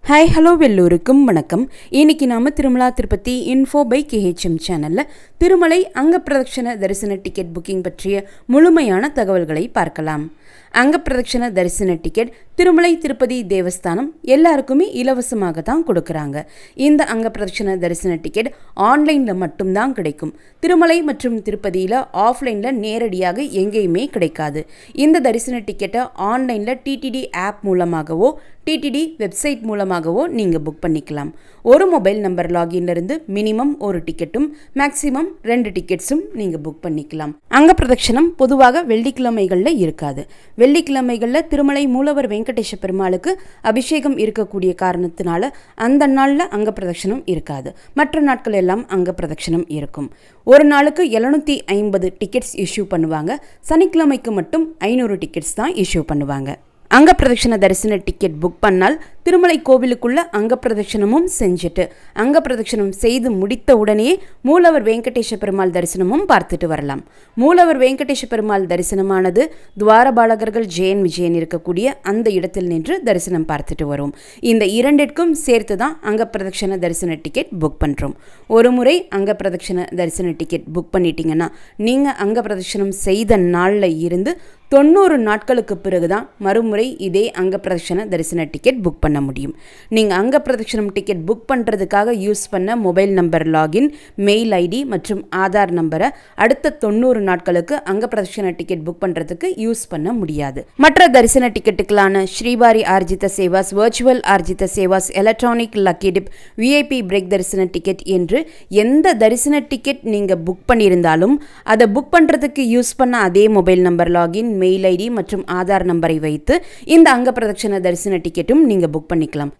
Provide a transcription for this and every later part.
Hi hello வெல்லூருக்கும் வணக்கம். இன்னைக்கு நாம Tirumala Tirupati info by KHM சேனலில் திருமலை அங்க பிரதட்சண தரிசன டிக்கெட் புக்கிங் பற்றிய முழுமையான தகவல்களை பார்க்கலாம். அங்க பிரதட்சண தரிசன டிக்கெட் திருமலை திருப்பதி தேவஸ்தானம் எல்லாருக்குமே இலவசமாக தான் கொடுக்குறாங்க. இந்த அங்க பிரதட்சண தரிசன டிக்கெட் ஆன்லைனில் மட்டும்தான் கிடைக்கும். திருமலை மற்றும் திருப்பதியில் ஆஃப்லைனில் நேரடியாக எங்கேயுமே கிடைக்காது. இந்த தரிசன டிக்கெட்டை ஆன்லைனில் TTD ஆப் மூலமாகவோ TTD வெப்சைட் மூலமாகவோ நீங்கள் புக் பண்ணிக்கலாம். ஒரு மொபைல் நம்பர் லாகின்லேருந்து மினிமம் ஒரு டிக்கெட்டும் மேக்ஸிமம் 2 டிக்கெட்ஸும் நீங்கள் புக் பண்ணிக்கலாம். அங்க பிரதட்சணம் பொதுவாக வெள்ளிக்கிழமைகளில் இருக்காது. வெள்ளிக்கிழமைகளில் திருமலை மூலவர் வெங்கடேஷ பெருமாளுக்கு அபிஷேகம் இருக்கக்கூடிய காரணத்தினால அந்த நாளில் அங்க பிரதட்சணம் இருக்காது. மற்ற நாட்கள் எல்லாம் அங்க பிரதட்சணம் இருக்கும். ஒரு நாளுக்கு 750 டிக்கெட்ஸ் இஷ்யூ பண்ணுவாங்க. சனிக்கிழமைக்கு மட்டும் 500 டிக்கெட்ஸ் தான் இஷ்யூ பண்ணுவாங்க. அங்க பிரதட்சண தரிசன டிக்கெட் புக் பண்ணால் திருமலை கோவிலுக்குள்ள அங்க பிரதட்சணமும் செஞ்சுட்டு அங்க பிரதட்சணம் செய்து முடித்த உடனே மூலவர் வெங்கடேஷ பெருமாள் தரிசனமும் பார்த்துட்டு வரலாம். மூலவர் வெங்கடேஷ பெருமாள் தரிசனமானது துவாரபாலகர்கள் ஜெயன் விஜயன் இருக்கக்கூடிய அந்த இடத்தில் நின்று தரிசனம் பார்த்துட்டு வரும். இந்த இரண்டிற்கும் சேர்த்து தான் அங்க பிரதட்சண தரிசன டிக்கெட் புக் பண்ணுறோம். ஒரு முறை அங்க பிரதட்சண தரிசன டிக்கெட் புக் பண்ணிட்டீங்கன்னா நீங்கள் அங்க பிரதட்சணம் செய்த நாளில் இருந்து 90 நாட்களுக்கு பிறகுதான் மறுமுறை இதே அங்க பிரதட்சண தரிசன டிக்கெட் புக் பண்ண முடியும். நீங்கள் அங்க பிரதட்சணம் டிக்கெட் புக் பண்ணுறதுக்காக யூஸ் பண்ண mobile number login, mail ID மற்றும் ஆதார் நம்பரை அடுத்த 90 நாட்களுக்கு அங்க பிரதட்சண டிக்கெட் புக் பண்ணுறதுக்கு யூஸ் பண்ண முடியாது. மற்ற தரிசன டிக்கெட்டுகளான Srivari Arjitha sevas, virtual Arjitha sevas, electronic lucky dip, VIP break தரிசன டிக்கெட் என்று எந்த தரிசன டிக்கெட் நீங்கள் புக் பண்ணியிருந்தாலும் அதை புக் பண்ணுறதுக்கு யூஸ் பண்ண அதே mobile number login, mail ID மற்றும் ஆதார் நம்பரை வைத்து இந்த அங்க பிரதட்சண தரிசன டிக்கெட்டும் நீங்கள் புக் பண்ணிக்கலாம்.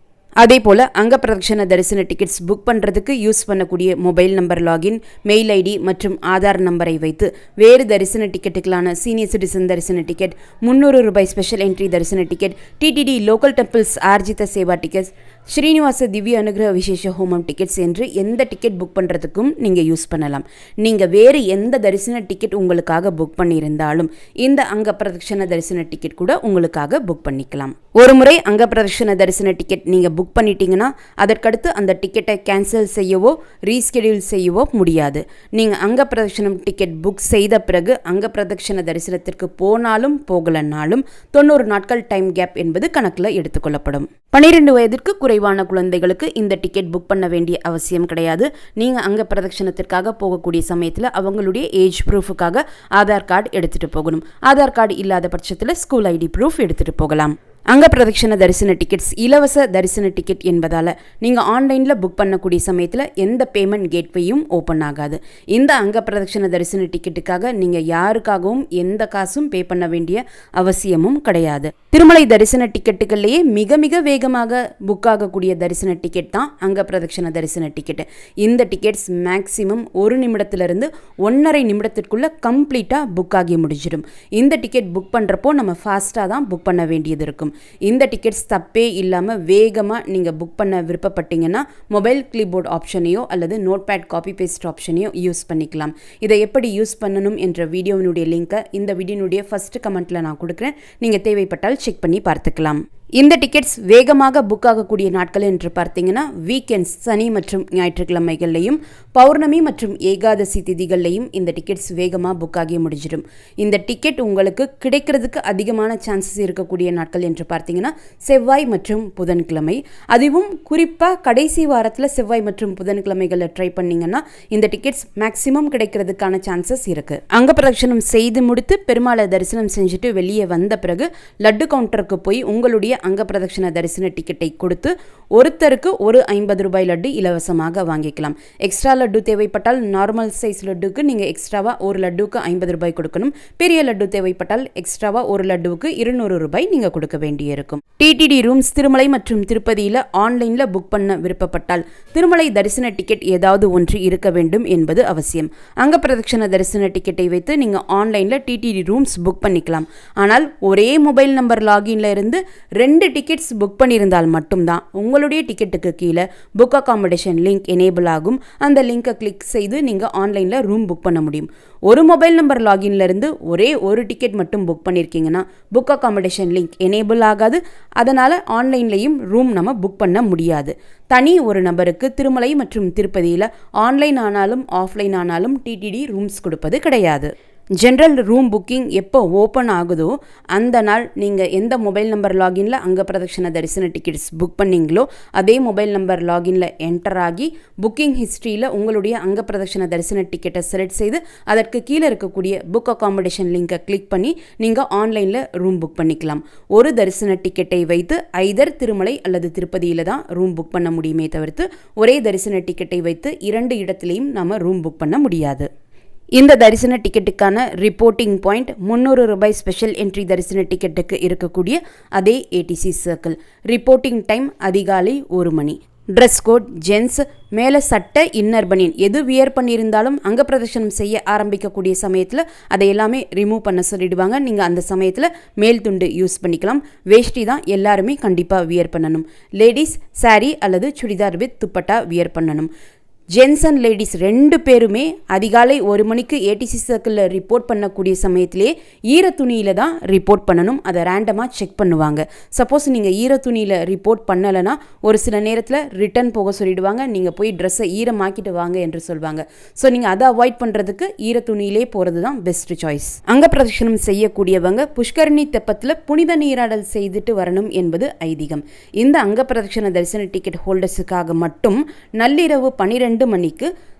அதே போல் அங்க பிரதட்சண தரிசன டிக்கெட்ஸ் புக் பண்ணுறதுக்கு யூஸ் பண்ணக்கூடிய mobile number login, mail ID மற்றும் ஆதார் நம்பரை வைத்து வேறு தரிசன டிக்கெட்டுகளான சீனியர் சிட்டிசன் தரிசன டிக்கெட், 300 ரூபாய் ஸ்பெஷல் என்ட்ரி தரிசன ticket, TTD local temples Arjitha seva tickets, Srinivasa Divya Anugraha விசேஷ ஹோமம் டிக்கெட்ஸ் என்று எந்த டிக்கெட் புக் பண்ணுறதுக்கும் நீங்கள் யூஸ் பண்ணலாம். நீங்கள் வேறு எந்த தரிசன டிக்கெட் உங்களுக்காக புக் பண்ணியிருந்தாலும் இந்த அங்க பிரதட்சண தரிசன டிக்கெட் கூட உங்களுக்காக புக் பண்ணிக்கலாம். ஒரு முறை அங்க பிரதட்சண தரிசன டிக்கெட் நீங்கள் புக் பண்ணிட்டீங்கன்னா அதற்கடுத்து அந்த டிக்கெட்டை கேன்சல் செய்யவோ ரீஸ்கெடியூல் செய்யவோ முடியாது. நீங்கள் அங்க பிரதட்சணம் டிக்கெட் புக் செய்த பிறகு அங்க பிரதட்சண தரிசனத்திற்கு போனாலும் போகலன்னாலும் 90 நாட்கள் டைம் கேப் என்பது கணக்கில் எடுத்துக்கொள்ளப்படும். 12 வயதிற்கு குறைவான குழந்தைகளுக்கு இந்த டிக்கெட் புக் பண்ண வேண்டிய அவசியம் கிடையாது. நீங்கள் அங்க பிரதட்சணத்திற்காக போகக்கூடிய சமயத்தில் அவங்களுடைய ஏஜ் ப்ரூஃபுக்காக ஆதார் கார்டு எடுத்துகிட்டு போகணும். ஆதார் கார்டு இல்லாத பட்சத்தில் ஸ்கூல் ID ப்ரூஃப் எடுத்துகிட்டு போகலாம். அங்க பிரதட்சண தரிசன டிக்கெட்ஸ் இலவச தரிசன டிக்கெட் என்பதால் நீங்கள் ஆன்லைனில் புக் பண்ணக்கூடிய சமயத்தில் எந்த பேமெண்ட் கேட்வேயும் ஓப்பன் ஆகாது. இந்த அங்க பிரதட்சண தரிசன டிக்கெட்டுக்காக நீங்கள் யாருக்காகவும் எந்த காசும் பே பண்ண வேண்டிய அவசியமும் கிடையாது. திருமலை தரிசன டிக்கெட்டுகள்லேயே மிக மிக வேகமாக புக் ஆகக்கூடிய தரிசன டிக்கெட் தான் அங்க பிரதட்சண தரிசன டிக்கெட். இந்த டிக்கெட்ஸ் மேக்ஸிமம் 1 நிமிடத்திலிருந்து 1.5 நிமிடத்திற்குள்ள கம்ப்ளீட்டாக புக் ஆகி முடிஞ்சிடும். இந்த டிக்கெட் புக் பண்ணுறப்போ நம்ம ஃபாஸ்ட்டாக தான் புக் பண்ண வேண்டியது இருக்கும். இந்த டிக்கெட்ஸ் தப்பே இல்லாமல் வேகமாக நீங்கள் புக் பண்ண விருப்பப்பட்டீங்கன்னா மொபைல் கிளிபோர்ட் ஆப்ஷனையோ அல்லது நோட்பேட் காப்பி பேஸ்ட் ஆப்ஷனையோ யூஸ் பண்ணிக்கலாம். இதை எப்படி யூஸ் பண்ணணும் என்ற வீடியோவினுடைய லிங்கை இந்த வீடியோனுடைய ஃபர்ஸ்ட் கமெண்ட்டில் நான் கொடுக்குறேன். நீங்கள் தேவைப்பட்டால் செக் பண்ணி பார்த்துக்கலாம். இந்த டிக்கெட்ஸ் வேகமாக புக் ஆகக்கூடிய நாட்கள் என்று பார்த்தீங்கன்னா வீக்கெண்ட்ஸ், சனி மற்றும் ஞாயிற்றுக்கிழமைகள்லையும் பௌர்ணமி மற்றும் ஏகாதசி திதிகள்லையும் இந்த டிக்கெட்ஸ் வேகமாக புக் ஆகி முடிஞ்சிடும். இந்த டிக்கெட் உங்களுக்கு கிடைக்கிறதுக்கு அதிகமான சான்சஸ் இருக்கக்கூடிய நாட்கள் என்று பார்த்தீங்கன்னா செவ்வாய் மற்றும் புதன்கிழமை. அதுவும் குறிப்பாக கடைசி வாரத்தில் செவ்வாய் மற்றும் புதன்கிழமைகளில் ட்ரை பண்ணிங்கன்னா இந்த டிக்கெட்ஸ் மேக்ஸிமம் கிடைக்கிறதுக்கான சான்சஸ் இருக்குது. அங்க பிரதட்சணம் செய்து முடித்து பெருமாளை தரிசனம் செஞ்சுட்டு வெளியே வந்த பிறகு லட்டு கவுண்டருக்கு போய் உங்களுடைய அங்க பிரதட்சண தரிசன டிக்கெட்டை கொடுத்து ஒருத்தருக்கு ஒரு 50 ரூபாய் லட்டு இலவசமாக வாங்கிக்கலாம். எக்ஸ்ட்ரா லட்டு தேவைப்பட்டால் நார்மல் சைஸ் லட்டுக்கு நீங்கள் எக்ஸ்ட்ராவா ஒரு லட்டுக்கு 50 ரூபாய் கொடுக்கணும். பெரிய லட்டு தேவைப்பட்டால் எக்ஸ்ட்ராவா ஒரு லட்டுவுக்கு 200 ரூபாய் நீங்கள் கொடுக்க வேண்டியிருக்கும். TTD ரூம்ஸ் திருமலை மற்றும் திருப்பதியில் ஆன்லைனில் புக் பண்ண விருப்பப்பட்டால் திருமலை தரிசன டிக்கெட் ஏதாவது ஒன்று இருக்க வேண்டும் என்பது அவசியம். அங்க பிரதட்சண தரிசன டிக்கெட்டை வைத்து நீங்கள் ஆன்லைனில் TTD ரூம்ஸ் புக் பண்ணிக்கலாம். ஆனால் ஒரே மொபைல் நம்பர் லாகின்ல இருந்து 2 டிக்கெட்ஸ் புக் பண்ணியிருந்தால் மட்டும்தான் உங்களுடைய டிக்கெட்டுக்கு கீழே புக் அகாமடேஷன் லிங்க் எனேபிள் ஆகும். அந்த லிங்கை கிளிக் செய்து நீங்கள் ஆன்லைனில் ரூம் புக் பண்ண முடியும். ஒரு மொபைல் நம்பர் லாகின்லேருந்து ஒரே ஒரு டிக்கெட் மட்டும் புக் பண்ணியிருக்கீங்கன்னா புக் அகாமடேஷன் லிங்க் எனேபிள் ஆகாது. அதனால் ஆன்லைன்லேயும் ரூம் நம்ம புக் பண்ண முடியாது. தனி ஒரு நபருக்கு திருமலை மற்றும் திருப்பதியில் ஆன்லைன் ஆனாலும் ஆஃப்லைன் ஆனாலும் டிடிடி ரூம்ஸ் கொடுப்பது கிடையாது. ஜென்ரல் ரூம் புக்கிங் எப்போ ஓப்பன் ஆகுதோ அந்த நாள் நீங்கள் எந்த மொபைல் நம்பர் லாகின்ல அங்க பிரதட்சண தரிசன டிக்கெட்ஸ் புக் பண்ணீங்களோ அதே மொபைல் நம்பர் லாகின்ல என்டர் ஆகி புக்கிங் ஹிஸ்ட்ரியில் உங்களுடைய அங்க பிரதட்சண தரிசன டிக்கெட்டை செலக்ட் செய்து அதற்கு கீழே இருக்கக்கூடிய புக் அகாமடேஷன் லிங்கை கிளிக் பண்ணி நீங்கள் ஆன்லைனில் ரூம் புக் பண்ணிக்கலாம். ஒரு தரிசன டிக்கெட்டை வைத்து ஐதர் திருமலை அல்லது திருப்பதியில் தான் ரூம் புக் பண்ண முடியுமே தவிர்த்து ஒரே தரிசன டிக்கெட்டை வைத்து 2 இடத்துலையும் நம்ம ரூம் புக் பண்ண முடியாது. இந்த தரிசன டிக்கெட்டுக்கான ரிப்போர்ட்டிங் பாயிண்ட் ₹300 ஸ்பெஷல் என்ட்ரி தரிசன டிக்கெட்டுக்கு இருக்கக்கூடிய அதே ஏடிசி சர்க்கிள். ரிப்போர்ட்டிங் டைம் அதிகாலை 1 மணி. ட்ரெஸ் கோட் ஜென்ஸ், மேலே சட்டை இன்னர் பனியன் எது வியர் பண்ணியிருந்தாலும் அங்க பிரதர்ஷனம் செய்ய ஆரம்பிக்கக்கூடிய சமயத்தில் அதை எல்லாமே ரிமூவ் பண்ண சொல்லிடுவாங்க. நீங்கள் அந்த சமயத்தில் மேல் துண்டு யூஸ் பண்ணிக்கலாம். வேஷ்டி தான் எல்லாருமே கண்டிப்பாக வியர் பண்ணணும். லேடிஸ் சாரீ அல்லது சுடிதார் வித் துப்பட்டா வியர் பண்ணணும். ஜென்ஸ் அண்ட் லேடிஸ் 2 பேருமே அதிகாலை 1 மணிக்கு ஏடிசி சர்க்கிளில் ரிப்போர்ட் பண்ணக்கூடிய சமயத்திலே ஈர துணியில் தான் ரிப்போர்ட் பண்ணணும். அதை ரேண்டமாக செக் பண்ணுவாங்க. சப்போஸ் நீங்கள் ஈர துணியில் ரிப்போர்ட் பண்ணலைன்னா ஒரு சில நேரத்தில் ரிட்டர்ன் போக சொல்லிடுவாங்க. நீங்கள் போய் ட்ரெஸ்ஸை ஈரமாக்கிட்டு வாங்க என்று சொல்வாங்க. ஸோ நீங்கள் அதை அவாய்ட் பண்ணுறதுக்கு ஈர துணியிலே போகிறது தான் பெஸ்ட் சாய்ஸ். அங்க பிரதட்சணம் செய்யக்கூடியவங்க புஷ்கரணி தெப்பத்தில் புனித நீராடல் செய்துட்டு வரணும் என்பது ஐதீகம். இந்த அங்க பிரதட்சண தரிசன டிக்கெட் ஹோல்டர்ஸுக்காக மட்டும் நள்ளிரவு 12 மணிக்கு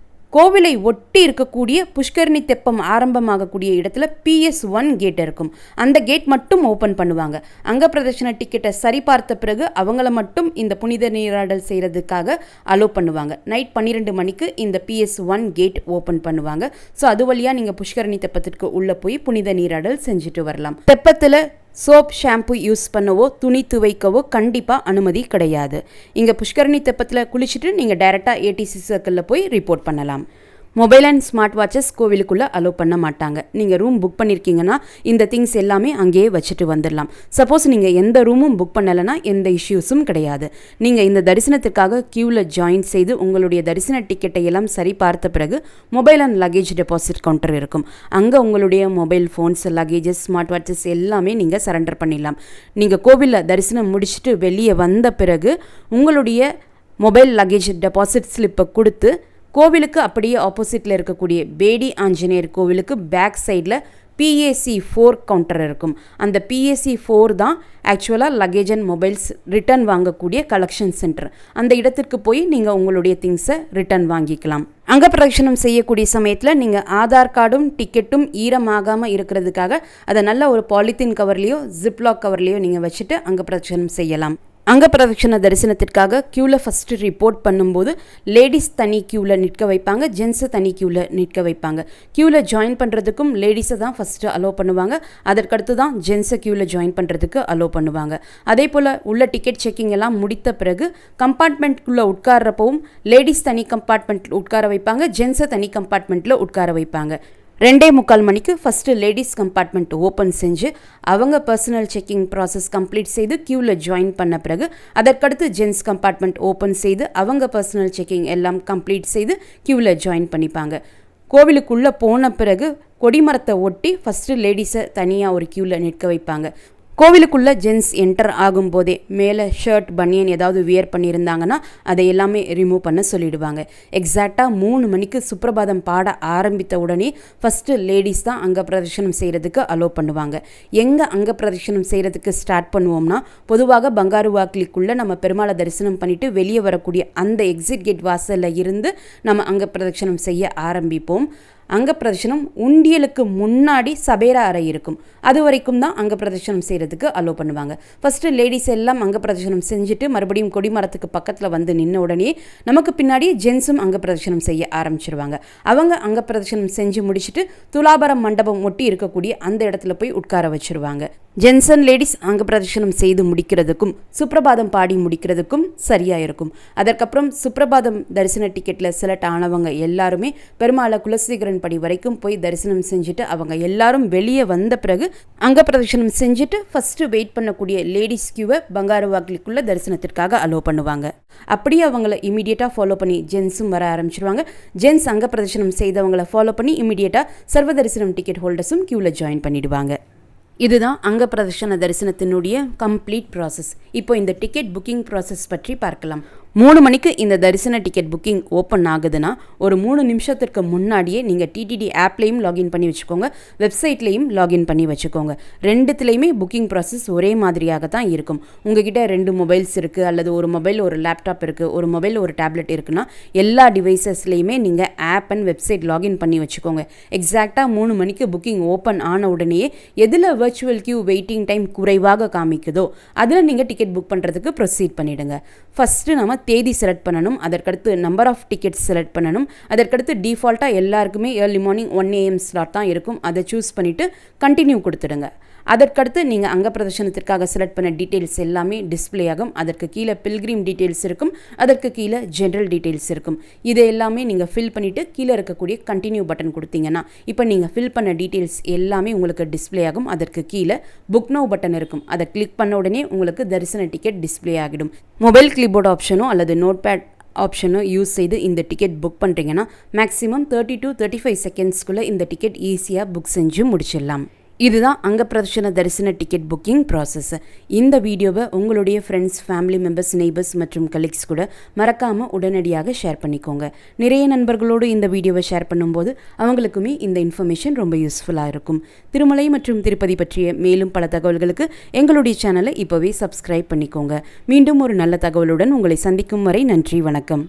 கோவிலை ஒட்டி இருக்கக்கூடிய புஷ்கரணி தெப்பம் ஆரம்பமாகக்கூடிய இடத்துல PS1 கேட் இருக்கும். அந்த கேட் மட்டும் ஓப்பன் பண்ணுவாங்க. அங்க பிரதட்சண டிக்கெட்டை சரி பார்த்த பிறகு அவங்கள மட்டும் இந்த புனித நீராடல் செய்கிறதுக்காக அலோ பண்ணுவாங்க. நைட் 12 மணிக்கு இந்த PS1 கேட் ஓப்பன் பண்ணுவாங்க. ஸோ அது வழியாக நீங்கள் புஷ்கரணி தெப்பத்திற்கு உள்ளே போய் புனித நீராடல் செஞ்சுட்டு வரலாம். தெப்பத்தில் சோப் ஷாம்பு யூஸ் பண்ணவோ துணி துவைக்கவோ கண்டிப்பாக அனுமதி கிடையாது. இங்கே புஷ்கரணி தெப்பத்தில் குளிச்சுட்டு நீங்கள் டைரெக்டாக ஏடிசி சர்க்கிளில் போய் ரிப்போர்ட் பண்ணலாம். மொபைல் அண்ட் ஸ்மார்ட் வாட்சஸ் கோவிலுக்குள்ளே அலோவ் பண்ண மாட்டாங்க. நீங்கள் ரூம் புக் பண்ணியிருக்கீங்கன்னா இந்த திங்ஸ் எல்லாமே அங்கேயே வச்சுட்டு வந்துடலாம். சப்போஸ் நீங்கள் எந்த ரூமும் புக் பண்ணலைன்னா எந்த இஷ்யூஸும் கிடையாது. நீங்கள் இந்த தரிசனத்திற்காக க்யூவில் ஜாயின் செய்து உங்களுடைய தரிசன டிக்கெட்டை எல்லாம் சரி பார்த்த பிறகு mobile and luggage deposit counter இருக்கும். அங்கே உங்களுடைய mobile phones, luggages, smart watches எல்லாமே நீங்கள் சரண்டர் பண்ணிடலாம். நீங்கள் கோவிலில் தரிசனம் முடிச்சுட்டு வெளியே வந்த பிறகு உங்களுடைய மொபைல் லக்கேஜ் டெபாசிட் ஸ்லிப்பை கொடுத்து கோவிலுக்கு அப்படியே ஆப்போசிட்டில் இருக்கக்கூடிய பேடி ஆஞ்சநேயர் கோவிலுக்கு பேக் சைடில் PAC4 கவுண்டர் இருக்கும். அந்த PAC4 தான் ஆக்சுவலாக லக்கேஜ் அண்ட் மொபைல்ஸ் ரிட்டர்ன் வாங்கக்கூடிய கலெக்ஷன் சென்டர். அந்த இடத்திற்கு போய் நீங்கள் உங்களுடைய திங்ஸை ரிட்டர்ன் வாங்கிக்கலாம். அங்க பிரதட்சணம் செய்யக்கூடிய சமயத்தில் நீங்கள் ஆதார் கார்டும் டிக்கெட்டும் ஈரமாகாமல் இருக்கிறதுக்காக அதை நல்ல ஒரு பாலித்தீன் கவர்லேயோ ஜிப்லாக் கவர்லேயோ நீங்கள் வச்சுட்டு அங்க பிரதட்சணம் செய்யலாம். அங்க பிரதட்சண தரிசனத்திற்காக க்யூவில் ஃபஸ்ட்டு ரிப்போர்ட் பண்ணும்போது லேடிஸ் தனி க்யூவில் நிற்க வைப்பாங்க, ஜென்ஸை தனி க்யூவில் நிற்க வைப்பாங்க. க்யூவில் ஜாயின் பண்ணுறதுக்கும் லேடிஸை தான் ஃபஸ்ட்டு அலோவ் பண்ணுவாங்க. அதற்கடுத்து தான் ஜென்ஸை க்யூவில் ஜாயின் பண்ணுறதுக்கு அலோவ் பண்ணுவாங்க. அதே போல் உள்ள டிக்கெட் செக்கிங் எல்லாம் முடித்த பிறகு கம்பார்ட்மெண்ட்குள்ளே உட்கார்றப்பவும் லேடிஸ் தனி கம்பார்ட்மெண்ட்டில் உட்கார வைப்பாங்க, ஜென்ஸை தனி கம்பார்ட்மெண்ட்டில் உட்கார வைப்பாங்க. 2:45 மணிக்கு ஃபஸ்ட்டு லேடிஸ் கம்பார்ட்மெண்ட் ஓப்பன் செஞ்சு அவங்க பர்சனல் செக்கிங் ப்ராசஸ் கம்ப்ளீட் செய்து க்யூவில் ஜாயின் பண்ண பிறகு அதற்கடுத்து ஜென்ஸ் கம்பார்ட்மெண்ட் ஓப்பன் செய்து அவங்க பர்சனல் செக்கிங் எல்லாம் கம்ப்ளீட் செய்து க்யூவில் ஜாயின் பண்ணிப்பாங்க. கோவிலுக்குள்ளே போன பிறகு கொடிமரத்தை ஒட்டி ஃபஸ்ட்டு லேடிஸை தனியாக ஒரு க்யூவில் நிற்க வைப்பாங்க. கோவிலுக்குள்ளே ஜென்ஸ் என்டர் ஆகும்போதே மேலே ஷர்ட் பனியன் ஏதாவது வியர் பண்ணியிருந்தாங்கன்னா அதை எல்லாமே ரிமூவ் பண்ண சொல்லிடுவாங்க. எக்ஸாக்டாக 3 மணிக்கு சுப்ரபாதம் பாட ஆரம்பித்த உடனே ஃபஸ்ட்டு லேடிஸ் தான் அங்க பிரதட்சணம் செய்கிறதுக்கு அலோவ் பண்ணுவாங்க. எங்கே அங்க பிரதட்சணம் செய்கிறதுக்கு ஸ்டார்ட் பண்ணுவோம்னா பொதுவாக பங்காரு வாக்கிலிக்குள்ளே நம்ம பெருமாளை தரிசனம் பண்ணிவிட்டு வெளியே வரக்கூடிய அந்த எக்ஸிட் கேட் வாசலில் இருந்து நம்ம அங்க பிரதட்சணம் செய்ய ஆரம்பிப்போம். அங்க பிரதட்சணம் உண்டியலுக்கு முன்னாடி சபேரா அறை இருக்கும். அது வரைக்கும் தான் அங்க பிரதட்சணம் செய்கிறதுக்கு அலோவ் பண்ணுவாங்க. ஃபஸ்ட்டு லேடிஸ் எல்லாம் அங்க பிரதட்சணம் செஞ்சுட்டு மறுபடியும் கொடிமரத்துக்கு பக்கத்தில் வந்து நின்ன உடனே நமக்கு பின்னாடி ஜென்ஸும் அங்க பிரதட்சணம் செய்ய ஆரம்பிச்சிருவாங்க. அவங்க அங்க பிரதட்சணம் செஞ்சு முடிச்சுட்டு துலாபரம் மண்டபம் ஒட்டி இருக்கக்கூடிய அந்த இடத்துல போய் உட்கார வச்சிருவாங்க. ஜென்ஸ் அண்ட் லேடிஸ் அங்க பிரதட்சணம் செய்து முடிக்கிறதுக்கும் சுப்ரபாதம் பாடி முடிக்கிறதுக்கும் சரியாக இருக்கும். அதற்கப்புறம் சுப்ரபாதம் தரிசன டிக்கெட்டில் செலக்ட் ஆனவங்க எல்லாருமே பெருமாளை குலசேகர படிக்கட்டின் படி வரைக்கும் போய் தரிசனம் செஞ்சுட்டு அவங்க எல்லாரும் வெளியே வந்த பிறகு அங்க பிரதட்சணம் செஞ்சுட்டு ஃபஸ்ட்டு வெயிட் பண்ணக்கூடிய லேடிஸ் கியூவை பங்காரு வாக்கிலுக்குள்ள தரிசனத்திற்காக அலோவ் பண்ணுவாங்க. அப்படியே அவங்கள இமீடியட்டாக ஃபாலோ பண்ணி ஜென்ஸும் வர ஆரம்பிச்சிருவாங்க. ஜென்ஸ் அங்க பிரதட்சணம் செய்தவங்களை ஃபாலோ பண்ணி இமீடியட்டாக சர்வ தரிசனம் டிக்கெட் ஹோல்டர்ஸும் கியூவில் ஜாயின் பண்ணிடுவாங்க. இதுதான் அங்க பிரதட்சண தரிசனத்தினுடைய கம்ப்ளீட் ப்ராசஸ். இப்போ இந்த டிக்கெட் புக்கிங் ப்ராசஸ் பற்றி பார்க்கலாம். 3 மணிக்கு இந்த தரிசன டிக்கெட் புக்கிங் ஓப்பன் ஆகுதுன்னா ஒரு 3 நிமிஷத்திற்கு முன்னாடியே நீங்கள் டிடிடி ஆப்லேயும் லாகின் பண்ணி வச்சுக்கோங்க, வெப்சைட்லேயும் லாகின் பண்ணி வச்சுக்கோங்க. ரெண்டுத்துலேயுமே புக்கிங் ப்ராசஸ் ஒரே மாதிரியாக தான் இருக்கும். உங்ககிட்ட 2 மொபைல்ஸ் இருக்குது, அல்லது ஒரு மொபைல் ஒரு லேப்டாப் இருக்குது, ஒரு மொபைல் ஒரு டேப்லெட் இருக்குன்னா எல்லா டிவைசஸ்லேயுமே நீங்கள் ஆப் அண்ட் வெப்சைட் லாகின் பண்ணி வச்சுக்கோங்க. எக்ஸாக்டாக 3 மணிக்கு புக்கிங் ஓப்பன் ஆன உடனேயே எதில் வர்ச்சுவல் கியூ வெயிட்டிங் டைம் குறைவாக காமிக்குதோ அதில் நீங்கள் டிக்கெட் புக் பண்ணுறதுக்கு ப்ரொசீட் பண்ணிவிடுங்க. ஃபஸ்ட்டு நம்ம தேதி செலக்ட் பண்ணணும், அதற்கடுத்து நம்பர் ஆஃப் டிக்கெட்ஸ் செலக்ட் பண்ணணும், அதற்கடுத்து டிஃபால்ட்டாக எல்லாருக்குமே ஏர்லி மார்னிங் 1 AM ஸ்லாட் தான் இருக்கும், அதை சூஸ் பண்ணிவிட்டு கண்டினியூ கொடுத்துடுங்க. அதற்கடுத்து நீங்கள் அங்க பிரதர்ஷனத்திற்காக செலக்ட் பண்ண டீட்டெயில்ஸ் எல்லாமே டிஸ்பிளே ஆகும். அதற்கு கீழே பில்கிரிம் டீட்டெயில்ஸ் இருக்கும், அதற்கு கீழே ஜென்ரல் டீட்டெயில்ஸ் இருக்கும். இதை எல்லாமே நீங்கள் ஃபில் பண்ணிவிட்டு கீழே இருக்கக்கூடிய கண்டினியூ பட்டன் கொடுத்தீங்கன்னா இப்போ நீங்கள் ஃபில் பண்ண டீட்டெயில்ஸ் எல்லாமே உங்களுக்கு டிஸ்பிளே ஆகும். அதற்கு கீழே புக் நவ் பட்டன் இருக்கும், அதை கிளிக் பண்ண உடனே உங்களுக்கு தரிசன டிக்கெட் டிஸ்பிளே ஆகிடும். மொபைல் கிளிபோர்ட் ஆப்ஷனோ அல்லது நோட்பேட் ஆப்ஷனோ யூஸ் செய்து இந்த டிக்கெட் புக் பண்ணுறீங்கன்னா மேக்ஸிமம் 30 to 35 செகண்ட்ஸ்க்குள்ளே இந்த டிக்கெட் ஈஸியாக புக் செஞ்சு முடிச்சிடலாம். இதுதான் அங்க பிரதட்சண தரிசன டிக்கெட் புக்கிங் ப்ராசஸ். இந்த வீடியோவை உங்களுடைய ஃப்ரெண்ட்ஸ், ஃபேமிலி மெம்பர்ஸ், நெய்பர்ஸ் மற்றும் கலீக்ஸ் கூட மறக்காமல் உடனடியாக ஷேர் பண்ணிக்கோங்க. நிறைய நண்பர்களோடு இந்த வீடியோவை ஷேர் பண்ணும்போது அவங்களுக்குமே இந்த இன்ஃபர்மேஷன் ரொம்ப யூஸ்ஃபுல்லாக இருக்கும். திருமலை மற்றும் திருப்பதி பற்றிய மேலும் பல தகவல்களுக்கு எங்களுடைய சேனலை இப்போவே சப்ஸ்கிரைப் பண்ணிக்கோங்க. மீண்டும் ஒரு நல்ல தகவலுடன் உங்களை சந்திக்கும் வரை நன்றி, வணக்கம்.